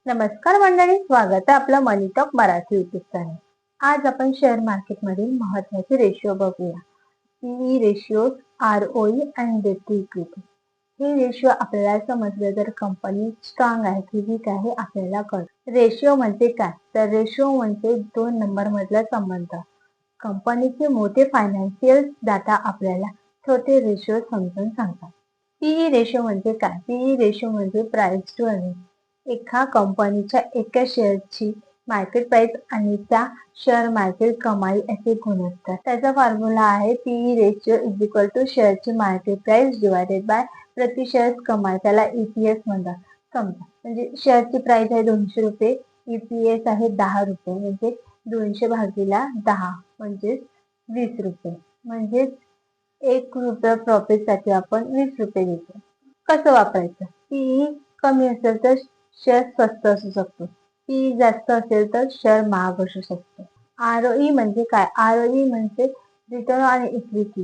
नमस्कार मंडळी, स्वागत आहे आपलं मनी टॉक मराठी युट्यूब चॅनल. आज आपण शेअर मार्केट मधील महत्त्वाचे रेशिओ बघूया. पीई रेशिओ, आरओई आणि डेट टू इक्विटी. हे रेशिओ आपल्याला समजलं जर कंपनी स्ट्रॉंग आहे की वीक आहे आपल्याला कळतं. रेशिओ म्हणजे काय? तर रेशिओ म्हणजे 2 नंबर मधला संबंध. कंपनीचे मोठे फायनान्शियल डाटा आपल्याला छोटे रेशिओ समजून सांगतात. पीई रेशिओ म्हणजे काय? पीई रेशिओ म्हणजे प्राइस टू अर्निंग. एका कंपनीच्या एका शेअरची मार्केट प्राइस आणि त्या शेअर मार्केट कमाई असे गुणोत्तर. त्याचा फॉर्म्युला आहे PE ratio is equal to शेअरची मार्केट प्राइस डिवायडेड बाय प्रति शेअर कमाई, त्याला ईपीएस म्हणतात. समजा म्हणजे शेअरची प्राइस आहे 200 रुपये, ईपीएस आहे 10 रुपये, म्हणजे 200 भागीला 10 म्हणजे 20 रुपये. म्हणजे 1 रुपया प्रॉफिट साठी आपण 20 रुपये देतो. कसं वापरायचं? पीई कमी असेल तर शेअर स्वस्त असू शकतो, पीई जास्त असेल तर शेअर महाग असू शकतो. आरओई म्हणजे काय? आरओई म्हणजे return on equity.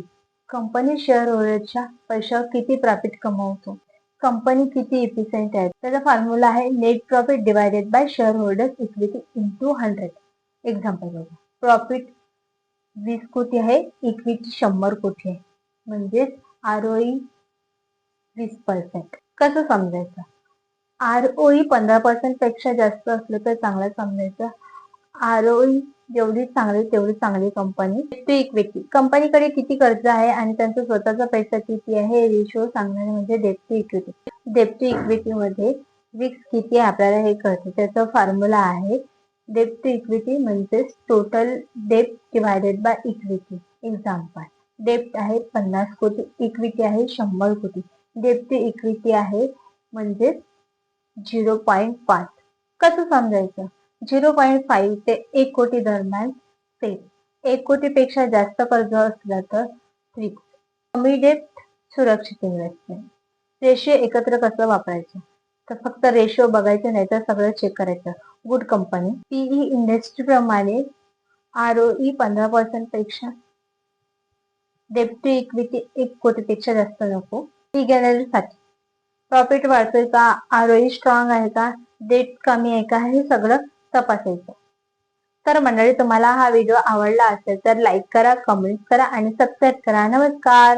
Company share होल्डरच्या पैशावर किती प्रॉफिट कमवतो, कंपनी किती इफिशियंट आहे. त्याचा फॉर्म्युला आहे net profit divided by share holder equity into 100. Example बघा, प्रॉफिट 20 कोटी आहे, इक्विटी 100 कोटी आहे, म्हणजे आरओई 20%. कसं समजायचं? आरओई 15% पेक्षा जास्त असलं तर चांगलं समजायचं. आरओई जेवढी चांगली तेवढी चांगली कंपनी. डेट टू इक्विटी, कंपनीकडे किती कर्ज आहे आणि त्यांचा स्वतःचा पैसा किती आहे हे रेशिओ सांगणारे म्हणजे debt to equity. Debt to equity मध्ये रिस्क किती आहे आपल्याला हे कळतं. त्याचा फॉर्म्युला आहे डेट टू इक्विटी म्हणजे total debt divided by equity. Example, debt आहे 50 कोटी, इक्विटी आहे 100 कोटी. डेट टू इक्विटी आहे म्हणजे 0.5. कसं समजायचं? 0.5 ते 1 कोटी दरम्यान सेफ. 1 कोटी पेक्षा जास्त कर्ज असलं तर रिस्क. कमी डेट, सुरक्षित इन्व्हेस्टमेंट. रेशिओ एकत्र कसं वापरायचं? तर फक्त रेशिओ बघायचं नाही तर सगळं चेक करायचं. गुड कंपनी, पीई इंडस्ट्री प्रमाणे आरओई 15% पेक्षा, डेट टू इक्विटी 1 कोटीपेक्षा जास्त नको. साठी प्रॉफिट वाढतोय का, आरओई स्ट्रॉंग आहे का, डेट कमी आहे का, हे सगळं तपासायचं. तर मंडळी, तुम्हाला हा व्हिडिओ आवडला असेल तर लाईक करा, कमेंट करा आणि सबस्क्राईब करा. नमस्कार.